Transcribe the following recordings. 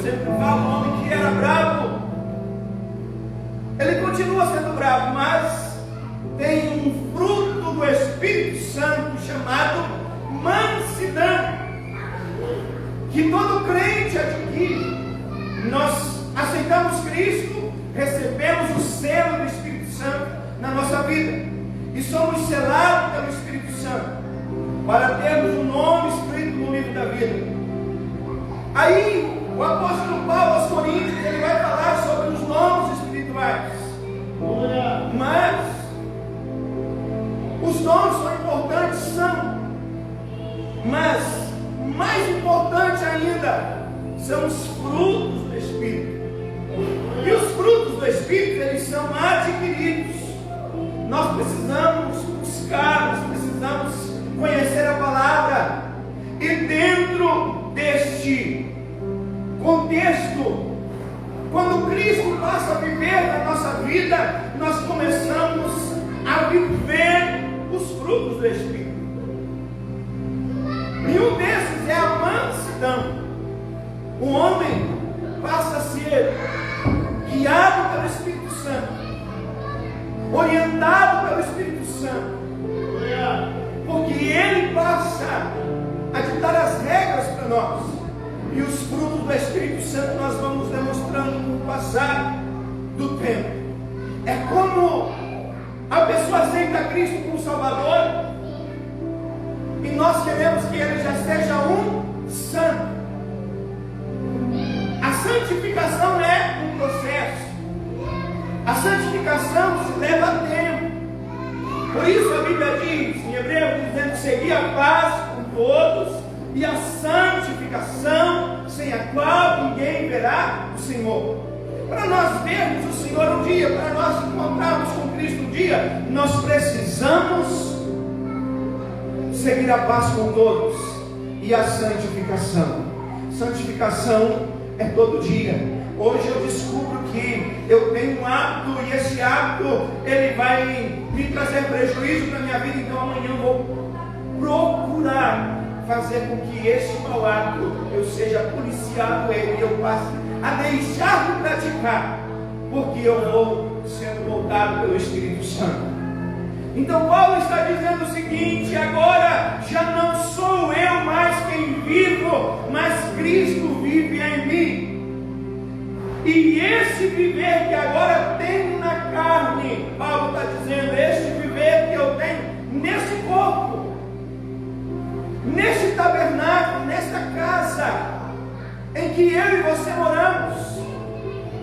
sempre falo, um homem que era bravo. Ele continua sendo bravo, mas tem um fruto do Espírito Santo chamado mansidão, que todo crente adquire. Nós aceitamos Cristo, recebemos o selo do Espírito Santo na nossa vida e somos selados pelo Espírito Santo para termos um nome escrito no livro da vida. Aí o apóstolo Paulo aos Coríntios, ele vai falar sobre os dons espirituais. Mas os dons são importantes, mas mais importante ainda são os frutos do Espírito. E os frutos do Espírito, eles são adquiridos. Nós precisamos buscar, nós precisamos conhecer a palavra. E dentro deste contexto, quando Cristo passa a viver na nossa vida, nós começamos a viver os frutos do Espírito. E um desses é a mansidão. O homem passa a ser guiado pelo Espírito Santo, orientado pelo Espírito Santo, porque ele passa a ditar as regras para nós. E os frutos do Espírito Santo nós vamos demonstrando com o passar do tempo. É como a pessoa aceita Cristo como Salvador e nós queremos que ele já seja um santo. A santificação é um processo. A santificação se leva a tempo. Por isso a Bíblia diz em Hebreus, dizendo: seguir a paz com todos e a santificação, sem a qual ninguém verá o Senhor. Para nós vermos o Senhor um dia, para nós encontrarmos com Cristo um dia, nós precisamos seguir a paz com todos e a santificação. Santificação é todo dia. Hoje eu descubro que eu tenho um hábito e esse hábito ele vai me trazer prejuízo para a minha vida, então amanhã eu vou procurar fazer com que este mau hábito eu seja policiado ele e eu passe a deixar de praticar, porque eu vou sendo moldado pelo Espírito Santo. Então Paulo está dizendo o seguinte: agora já não sou eu mais quem vivo, mas Cristo vive em mim. E esse viver que agora tenho na carne, Paulo está dizendo, este viver que eu tenho nesse corpo, neste tabernáculo, nesta casa em que eu e você moramos.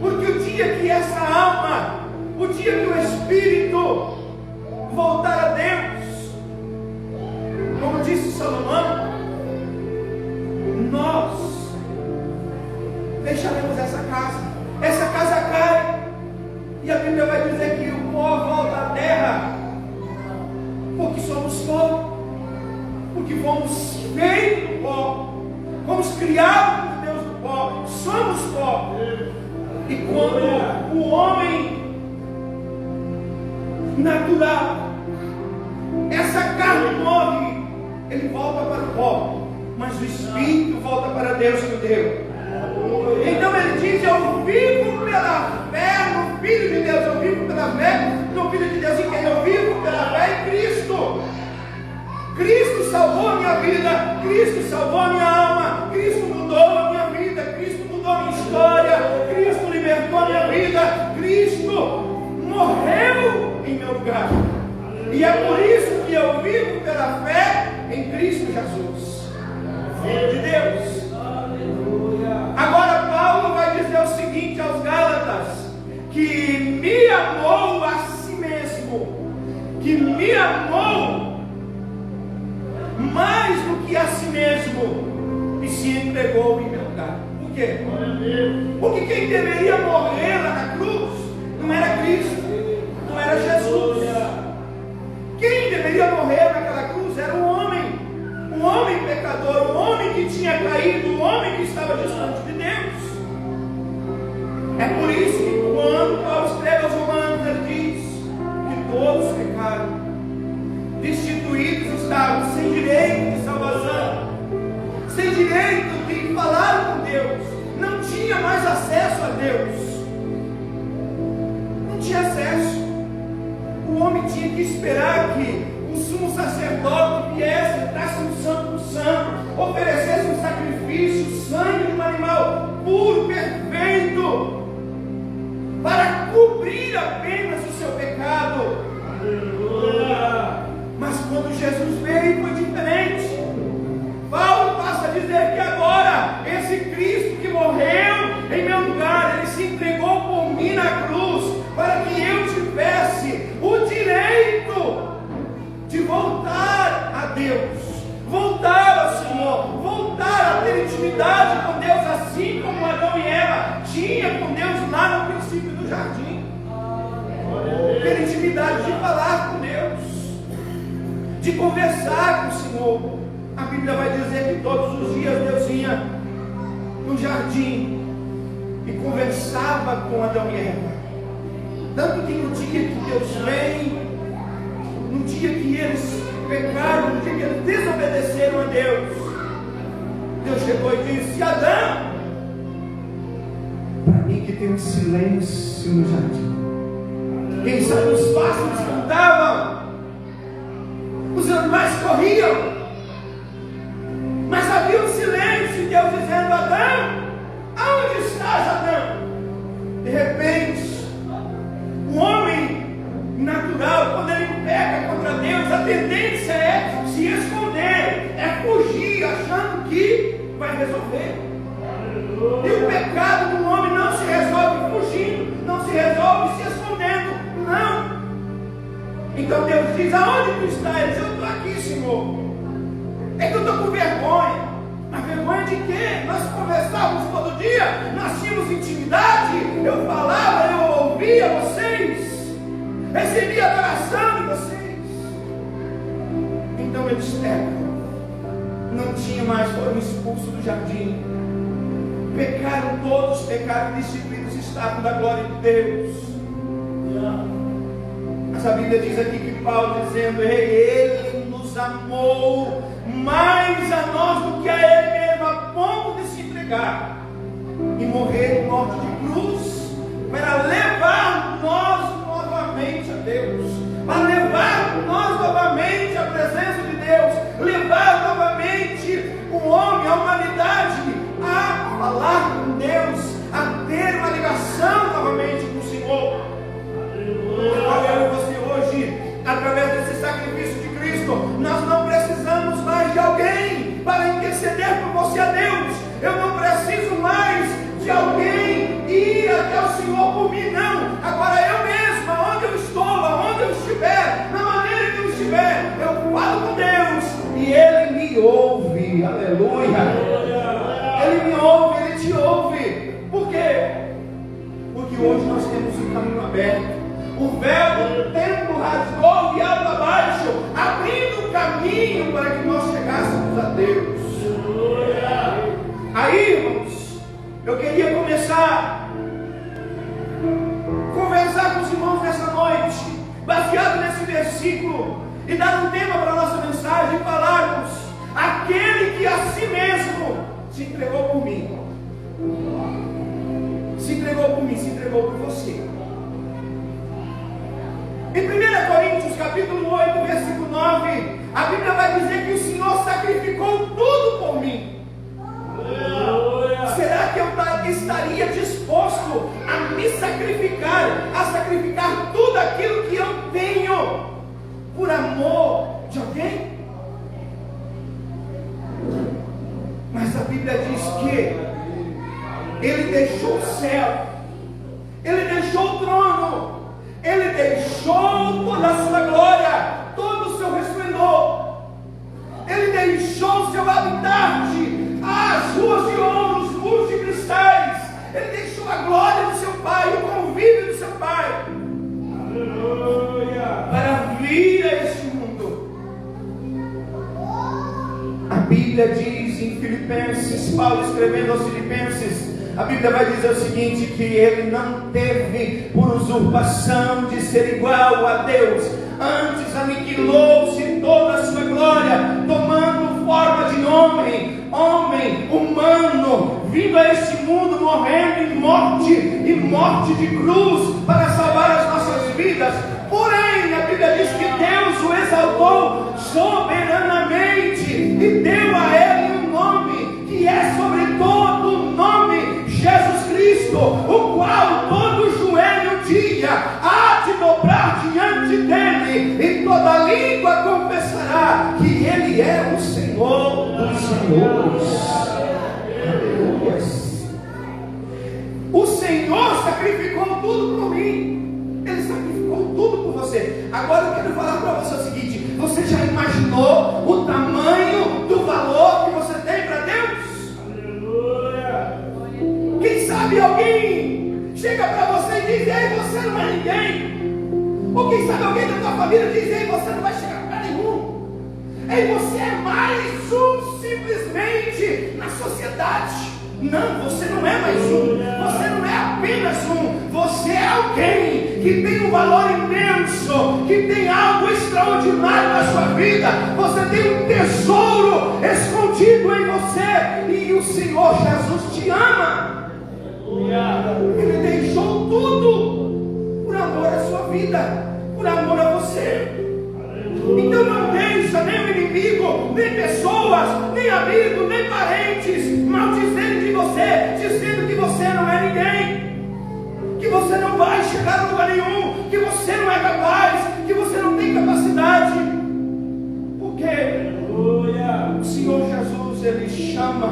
Porque o dia que essa alma, o dia que o Espírito voltar a Deus, como disse Salomão, nós deixaremos essa casa. Essa casa cai e a Bíblia vai dizer que o pó volta à terra, porque somos pó, porque fomos feitos do pó, fomos criados por Deus do pó, somos pó. E quando o homem natural, essa carne morre, ele volta para o pó, mas o Espírito volta para Deus que o deu. Então ele diz: eu vivo pela fé no Filho de Deus, eu vivo pela fé no Filho de Deus. Em quem eu vivo? Pela fé em Cristo. Cristo salvou a minha vida, Cristo salvou a minha alma, Cristo mudou a minha vida, Cristo mudou a minha história, Cristo libertou a minha vida, Cristo morreu em meu lugar. E é por isso que eu vivo pela fé em Cristo Jesus, Filho de Deus. Agora Paulo vai dizer o seguinte aos Gálatas: que me amou a si mesmo, que me amou mais do que a si mesmo e se entregou em meu lugar. Por quê? Porque quem deveria morrer lá na cruz não era Cristo, não era Jesus. Quem deveria morrer naquela cruz era um homem pecador, um homem que tinha caído, um homem que estava distante de Deus. É por isso que quando Paulo escreve aos Romanos, ele diz que todos pecaram, destituídos estavam, sem direito de salvação, sem direito de falar com Deus, não tinha mais acesso a Deus. Não tinha acesso. O homem tinha que esperar que o sumo sacerdote viesse, entrasse no santo do santo, oferecesse um sacrifício, sangue de um animal puro, perfeito, para cobrir apenas o seu pecado. Mas quando Jesus veio foi diferente. Paulo passa a dizer que agora esse Cristo que morreu em meu lugar, ele se entregou por mim na cruz, para que eu tivesse o direito de voltar a Deus, voltar ao Senhor, voltar a ter intimidade com Deus, assim como Adão e Eva tinham com Deus lá no princípio do jardim. Ter intimidade de falar com Deus, de conversar com o Senhor. A Bíblia vai dizer que todos os dias Deus ia no jardim e conversava com Adão e Eva. Tanto que no dia que Deus vem, no dia que eles pecaram, no dia que eles desobedeceram a Deus, Deus chegou e disse: Adão, para mim que tem um silêncio no jardim. Quem sabe os pássaros cantavam, os animais corriam, mas havia um silêncio, e Deus dizendo: Adão, aonde estás, Adão? De repente, o homem natural, quando ele peca contra Deus, a tendência é se esconder, é fugir, achando que vai resolver. E o pecado do homem não se resolve fugindo, não se resolve se escondendo, não. Então Deus diz: aonde tu estás? Ele diz: eu estou aqui, Senhor. É que eu estou com vergonha. Mas vergonha de quê? Nós conversávamos todo dia, nós tínhamos intimidade, eu falava, eu ouvia vocês, recebia adoração de vocês. Então eles pecam, não tinha mais, foram expulsos do jardim, pecaram todos, pecaram, destituídos estavam da glória de Deus. Mas a Bíblia diz aqui que Paulo dizendo: ele nos amou mais a nós do que a ele mesmo, a ponto de se entregar e morrer em morte de cruz, para levar nós novamente a Deus, para levar nós novamente à presença de Deus, levar novamente o homem, a humanidade, a falar com Deus, a ter uma ligação novamente com o Senhor. Agora eu e você hoje, através desse sacrifício de Cristo, nós não precisamos mais de alguém para interceder por você a Deus. Eu não preciso mais de alguém ir até o Senhor por mim, não. Agora eu mesmo, aonde eu estou, aonde eu estiver, na maneira que eu estiver, eu falo com Deus e Ele me ouve. Aleluia. Ele me ouve, Ele te ouve. Por quê? Porque hoje nós temos um caminho aberto. O véu do templo rasgou de alto a baixo, abrindo o caminho para que nós chegássemos a Deus. Aí, irmãos, eu queria começar a conversar com os irmãos nessa noite, baseado nesse versículo, e dar um tema para a nossa mensagem, e falarmos: aquele que a si mesmo se entregou por mim. Se entregou por mim, se entregou por você. Em 1 Coríntios capítulo 8, versículo 9, a Bíblia vai dizer que o Senhor sacrificou tudo por mim. Será que eu estaria disposto a me sacrificar, a sacrificar tudo aquilo que eu tenho, por amor de alguém? Mas a Bíblia diz que Ele deixou o céu, Ele deixou o trono, Ele deixou toda a sua glória, todo o seu resplendor, Ele deixou o seu habitat, as ruas de ouro, os muros de cristais, Ele deixou a glória do seu Pai, o convívio do seu Pai, aleluia, para vir a este mundo. A Bíblia diz em Filipenses, Paulo escrevendo aos Filipenses, a Bíblia vai dizer o seguinte: que ele não teve por usurpação de ser igual a Deus, antes aniquilou-se toda a sua glória, tomando forma de homem humano, vindo a este mundo morte de cruz para salvar as nossas vidas. Porém, a Bíblia diz que Deus o exaltou soberanamente e deu a ele um nome que é sobre todo nome, Jesus Cristo, o qual todo joelho dia há de dobrar diante dele, e toda língua confessará que ele é o Senhor dos senhores. Aleluia. O Senhor sacrificou tudo por mim. Ele sacrificou tudo por você. Agora eu quero falar para você o seguinte: você já imaginou o tamanho do valor que você tem para Deus? Aleluia. Quem sabe alguém chega para você e diz: ei, você não é ninguém. Ou quem sabe alguém da tua família diz: ei, você não vai chegar para nenhum. Ei, você é mais um simplesmente na sociedade. Não, você não é mais um. Você não é apenas um. Você é alguém que tem um valor imenso, que tem algo extraordinário na sua vida. Você tem um tesouro escondido em você, e o Senhor Jesus te ama. Ele deixou tudo por amor à sua vida, por amor a você. Então não deixa nem o inimigo, nem pessoas, nem amigos, nem parentes maldizendo de você, dizendo que você não é ninguém, que você não vai chegar a lugar nenhum, que você não é capaz, que você não tem capacidade. Porque o Senhor Jesus, Ele chama,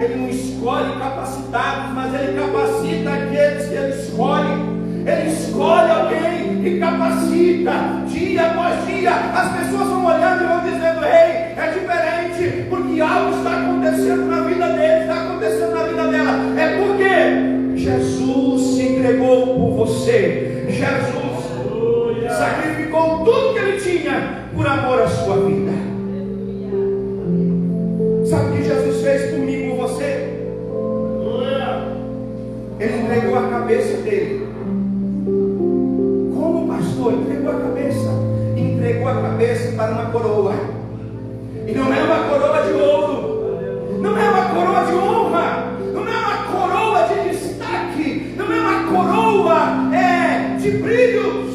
Ele não escolhe capacitados, mas Ele capacita aqueles que Ele escolhe. Ele escolhe alguém e capacita dia após dia. As pessoas vão olhando e vão dizendo: ei, é diferente, porque algo está acontecendo na vida dele, está acontecendo na vida dela. É porque Jesus se entregou por você. Jesus sacrificou tudo que ele tinha por amor à sua vida. Sabe o que Jesus fez por mim e por você? Ele entregou a cabeça dele. Entregou a cabeça para uma coroa, e não é uma coroa de ouro, não é uma coroa de honra, não é uma coroa de destaque, não é uma coroa de brilhos,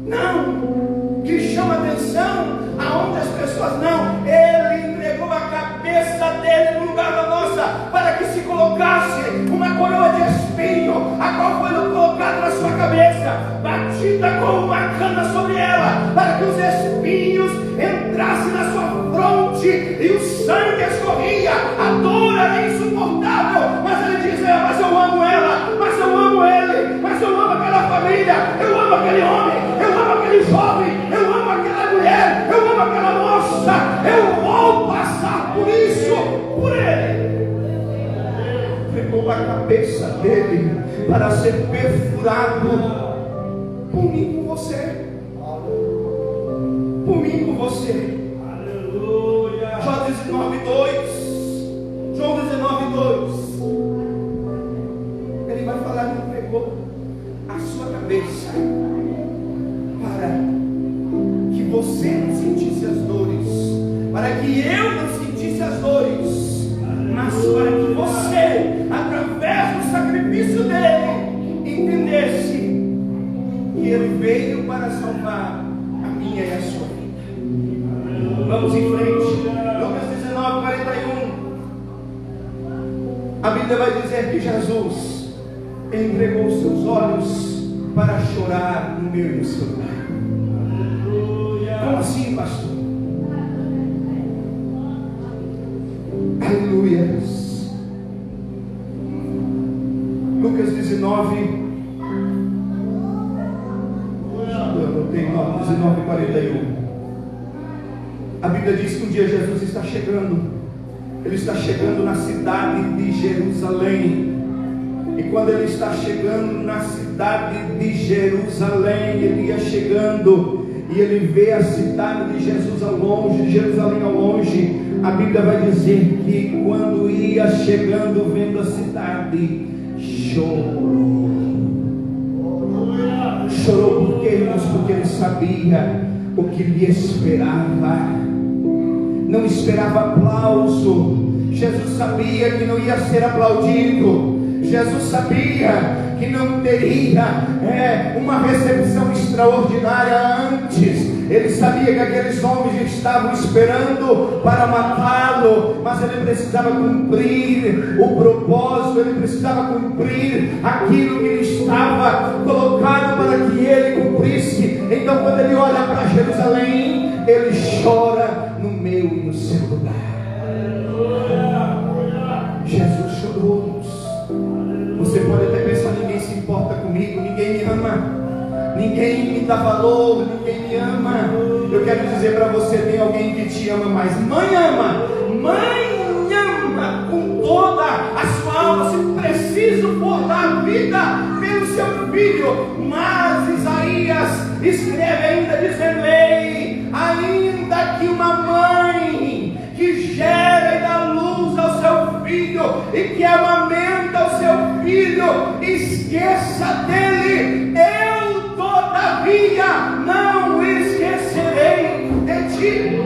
não, que chama atenção aonde as pessoas não. Ele entregou a cabeça dele no lugar da nossa, para que se colocasse uma coroa de espinho, a qual foi colocada na sua cabeça, batida com uma cana sobre ela, para que os espinhos entrassem na sua fronte e o sangue escorria. A dor era insuportável, mas ele diz: mas eu amo ela, mas eu amo ele, mas eu amo aquela família, eu amo aquele homem, eu amo aquele jovem, eu amo aquela mulher, eu amo aquela moça, eu vou passar por isso, por ele. Pegou a cabeça dele para ser perfurado por mim, por você. Por mim, por você. Aleluia. João 19:2. João 19:2. Ele vai falar que pegou a sua cabeça para que você não sentisse as dores, para que eu não sentisse as dores, mas para que você, através do sacrifício dele, entendesse que ele veio para salvar a minha e a sua vida. Vamos em frente. Lucas 19:41. A Bíblia vai dizer que Jesus entregou os seus olhos para chorar no meu e no seu lugar. Como assim, pastor? Aleluia. Lucas 19. Tem 19:41. A Bíblia diz que um dia Jesus está chegando. Ele está chegando na cidade de Jerusalém. E quando ele está chegando na cidade de Jerusalém, ele ia chegando e ele vê a cidade de Jesus ao longe, de Jerusalém ao longe. A Bíblia vai dizer que quando ia chegando, vendo a cidade, chorou. Chorou por quê, irmãos? Porque ele sabia o que lhe esperava. Não esperava aplauso. Jesus sabia que não ia ser aplaudido. Jesus sabia que não teria uma recepção extraordinária antes. Ele sabia que aqueles homens estavam esperando para matá-lo, mas ele precisava cumprir o propósito, ele precisava cumprir aquilo que lhe estava colocado para que ele cumprisse. Então, quando ele olha para Jerusalém, ele chora no meu e no seu lugar. Jesus chorou. Você pode até pensar: ninguém se importa comigo, ninguém me ama, ninguém me dá valor, ninguém me ama. Eu quero dizer para você: tem alguém que te ama mais. Mãe ama com toda a sua alma, se preciso for dar vida pelo seu filho. Mas Isaías escreve ainda dizendo: ei, ainda que uma mãe que gera e dá luz ao seu filho e que amamenta o seu filho esqueça dele, eu todavia não esquecerei de ti.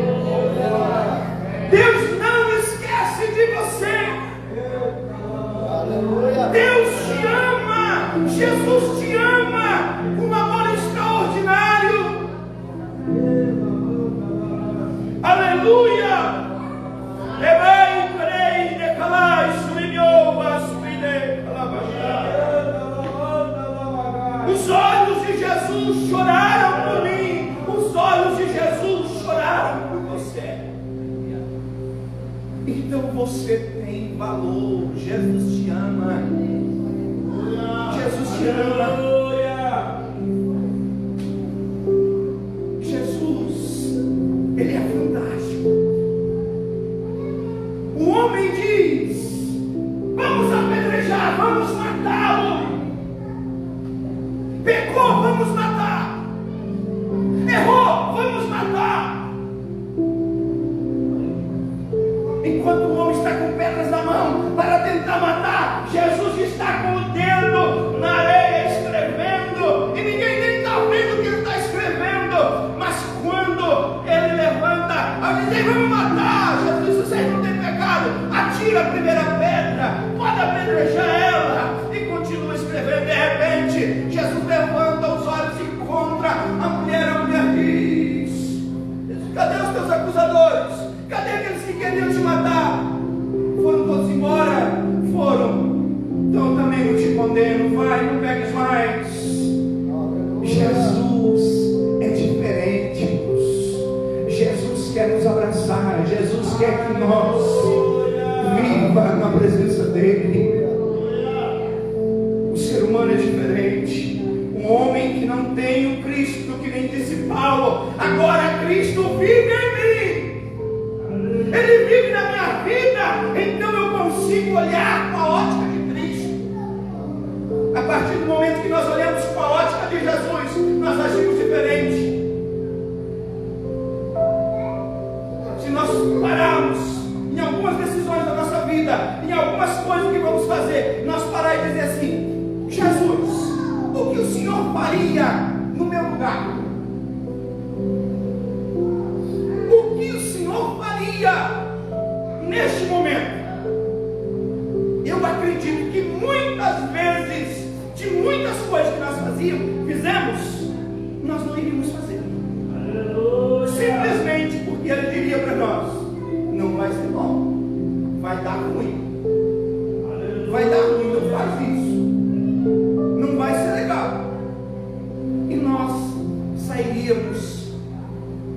Deus não esquece de você. Deus te ama. Jesus te ama com um amor extraordinário. Aleluia. Os olhos de Jesus choraram por mim. Os olhos de Jesus choraram por você. Então você tem valor. Jesus te ama. Jesus te ama. Jesus, Ele é fantástico. O homem diz: vamos apedrejar, vamos matá-lo. Pecou, vamos matar. Errou, vamos matar. Enquanto o homem está com pedras na mão para tentar matar, Jesus está com o dedo na areia escrevendo, e ninguém nem está vendo o que ele está escrevendo. Mas quando ele levanta, ao dizer vamos matar, Jesus diz: vocês não têm pecado, atira a primeira pedra, pode apedrejar ela, e continua escrevendo. De repente Jesus levanta os olhos e encontra a mulher diz: cadê os teus acusadores? Cadê aqueles que queriam te matar? Foram todos embora? Foram. Então também não te condeno. Vai, não pegues mais. Jesus é diferente. Jesus quer nos abraçar. Jesus quer que nós viva na presença dele. O ser humano é diferente. Um homem que não tem o Cristo, que nem disse Paulo, agora Cristo vive em mim. Ele vive na minha vida, então eu consigo olhar com a ótica de Cristo. A partir do momento que nós olhamos com a ótica de Jesus, nós agimos diferente. Se nós pararmos em algumas decisões da nossa vida, em algumas coisas que vamos fazer, nós parar e dizer assim: Jesus, o que o Senhor faria no meu lugar? O que o Senhor faria neste momento? Eu acredito que muitas vezes, de muitas coisas que nós fizemos, nós não iríamos fazer. Simplesmente porque Ele diria para nós: não vai ser bom, vai dar ruim. Vai dar ruim, não faz isso. Não vai ser legal. E nós sairíamos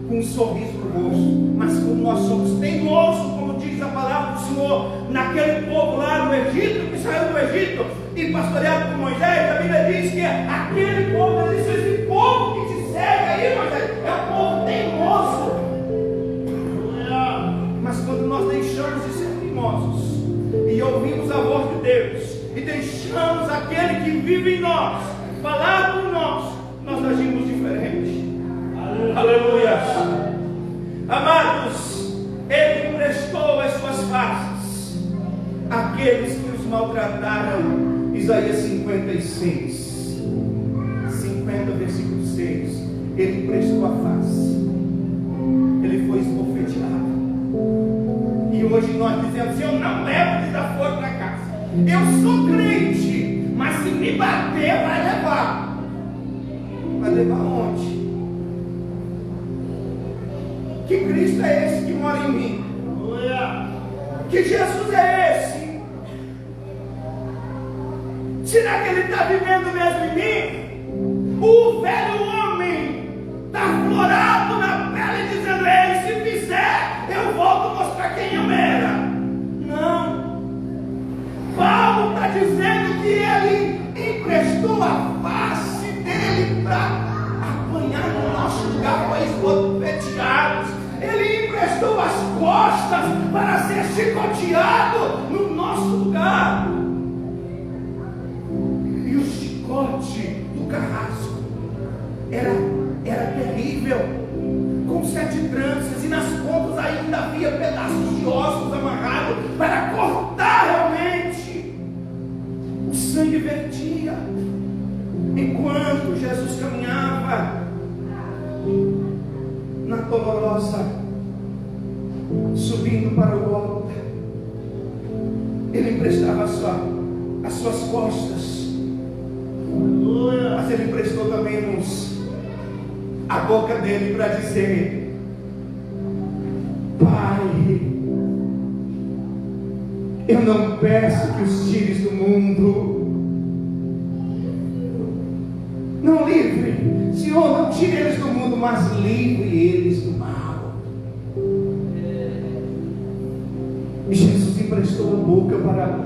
com um sorriso no rosto. Mas como nós somos teimosos, como diz a palavra do Senhor, naquele povo lá no Egito, que saiu do Egito e pastoreado por Moisés, a Bíblia diz que aquele povo, esse povo que te segue aí, Moisés, é um povo teimoso. Mas quando nós deixamos de ser teimosos e ouvimos a voz de Deus, e deixamos aquele que vive em nós falar por nós, nós agimos diferente. Aleluia. Amados, Ele emprestou as suas faces àqueles que os maltrataram. Isaías 56, 50, versículo 6. Ele emprestou a face. Ele foi esbofeteado. E hoje nós dizemos: eu não levo desaforo para casa. Eu sou crente, mas se me bater, vai levar. Vai levar onde? Que Cristo é esse que mora em mim? Que Jesus é esse? Será que ele está vivendo mesmo em mim? O velho homem está florado na pele, dizendo: ei, se fizer, eu volto a mostrar quem eu era. Não. Paulo está dizendo que ele emprestou a face dele para apanhar no nosso lugar, para esbofeteados. Ele emprestou as costas para ser chicoteado no nosso lugar. E o chicote do carrasco era terrível, com 7 tranças, e nas pontas ainda havia pedaços de ossos amarrados para cortar realmente. O sangue vertia enquanto Jesus caminhava na dolorosa, subindo para o Gólgota. Ele emprestava as suas costas, mas ele emprestou também a boca dele para dizer: Pai, eu não peço que os tires do mundo. Não livre, Senhor, não tire eles do mundo, mas livre eles do mal. E Jesus emprestou a boca para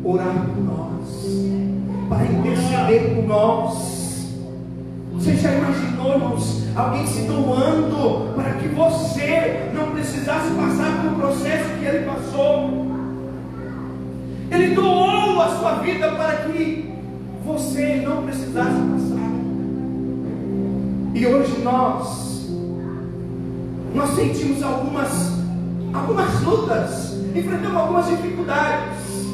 orar por nós, para interceder por nós. Você já imaginou, irmãos, alguém se doando para que você não precisasse passar pelo processo que ele passou? Ele doou a sua vida para que você não precisasse passar. E hoje nós sentimos algumas lutas, enfrentamos algumas dificuldades,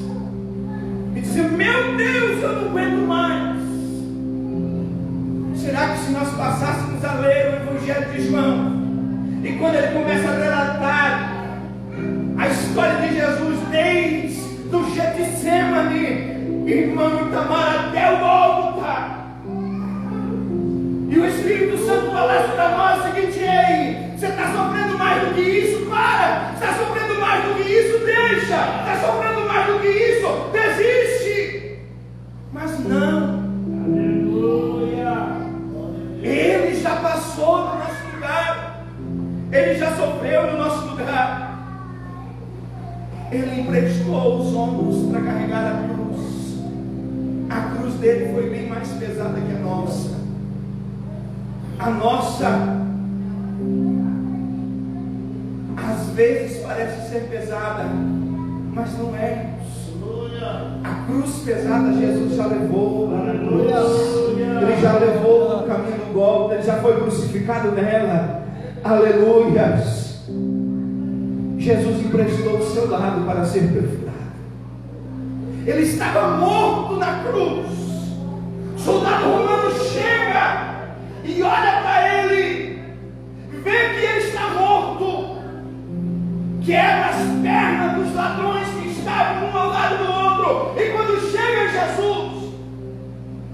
e dizemos: meu Deus, eu não aguento mais. Será que se nós passássemos a ler o Evangelho de João, e quando ele começa a relatar a história de Jesus desde o Getsemane, irmão Itamar, até o Gólgota, e o Espírito Santo falasse para nós o seguinte: ei, você está sofrendo mais do que isso? Para! Está sofrendo mais do que isso? Deixa! Está sofrendo mais do que isso? Desiste! Mas não. Aleluia! Ele já passou no nosso lugar. Ele já sofreu no nosso lugar. Ele emprestou os ombros para carregar a cruz. A cruz dele foi bem mais pesada que a nossa. A nossa, às vezes parece ser pesada, mas não é. A cruz pesada Jesus já levou lá na cruz. Ele já levou no caminho do Gólgota. Ele já foi crucificado nela. Aleluias. Jesus emprestou o seu lado para ser perfurado. Ele estava morto na cruz. O soldado romano chega e olha para ele, vê que ele está morto, quebra as pernas dos ladrões que estavam um ao lado do outro. E quando chega Jesus,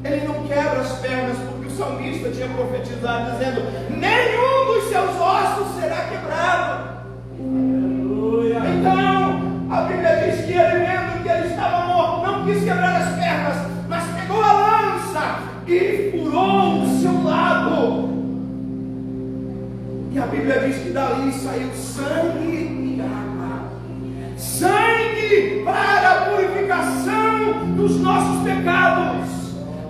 ele não quebra as pernas, porque o salmista tinha profetizado dizendo: nenhum dos seus ossos será quebrado. Aleluia. Então a Bíblia diz que ele, vendo que ele estava morto, não quis quebrar as pernas, mas pegou a lança e furou o seu lado. E a Bíblia diz que dali saiu sangue e água. Sangue para a purificação dos nossos pecados,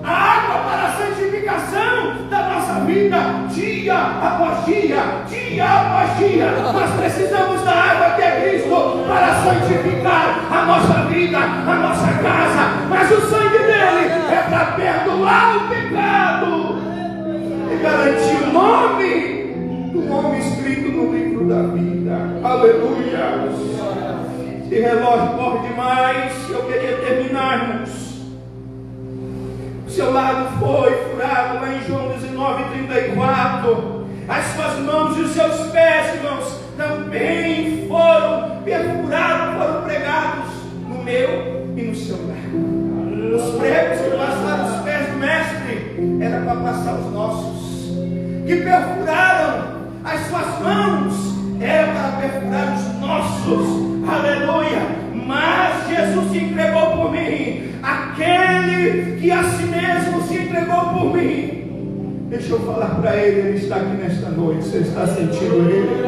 a água para a santificação da nossa vida, dia após dia, dia após dia. Nós precisamos da água que é Cristo para santificar a nossa vida, a nossa casa. Mas o sangue dele é para perdoar o pecado e garantir o nome do homem escrito no livro da vida. Aleluia. Esse relógio corre demais. Eu queria terminarmos. O seu lado foi furado lá em João 19:34. As suas mãos e os seus pés, irmãos, também foram perfurados, foram pregados no meu e no seu para passar os nossos, que perfuraram as suas mãos, era para perfurar os nossos, aleluia. Mas Jesus se entregou por mim, aquele que a si mesmo se entregou por mim. Deixa eu falar para ele está aqui nesta noite. Você está sentindo ele?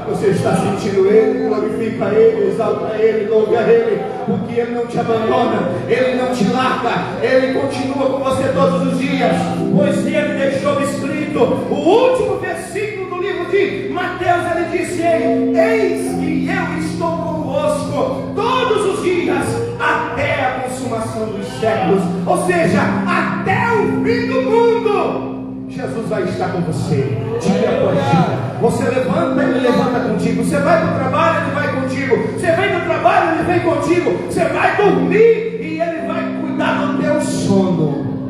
Você está sentindo ele? Glorifica ele, exalta ele, louve a ele, porque ele não te abandona, ele não te larga, ele continua com você todos os dias, pois ele deixou escrito o último versículo do livro de Mateus. Ele disse: eis que eu estou convosco todos os dias até a consumação dos séculos. Ou seja, até o fim do mundo Jesus vai estar com você, dia após dia. Você levanta, ele levanta contigo. Você vai para o trabalho, ele vai contigo. Você vem do trabalho, ele vem contigo. Você vai dormir e ele vai cuidar do teu sono.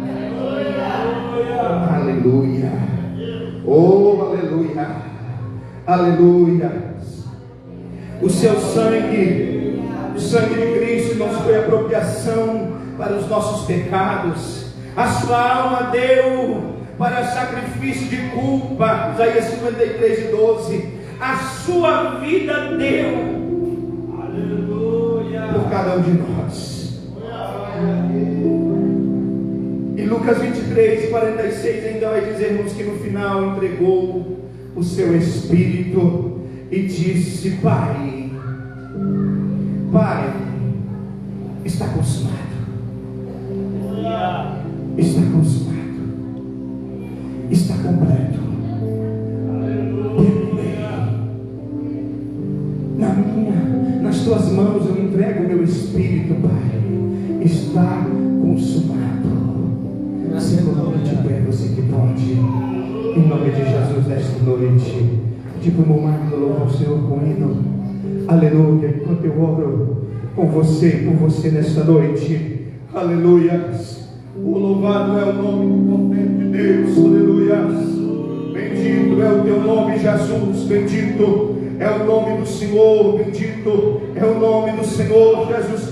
Aleluia. Oh, aleluia. Aleluia. O seu sangue, o sangue de Cristo nos foi apropriação para os nossos pecados. A sua alma deu para sacrifício de culpa, Isaías 53:12. A sua vida deu, aleluia, por cada um de nós. E Lucas 23:46 ainda vai dizer-nos que no final entregou o seu Espírito e disse: Pai, está consumado, está consumado, está completo. Nas tuas mãos eu entrego o meu Espírito, Pai. Está consumado. Se coloca de pé, você que pode, em nome de Jesus, nesta noite. Tipo, meu marido, louva o Senhor com hino. Aleluia. Enquanto eu oro com você, por você nesta noite. Aleluia. O louvado é o nome do poder de Deus. Aleluia. Bendito é o teu nome, Jesus. Bendito é o nome do Senhor. Bendito é o nome do Senhor Jesus.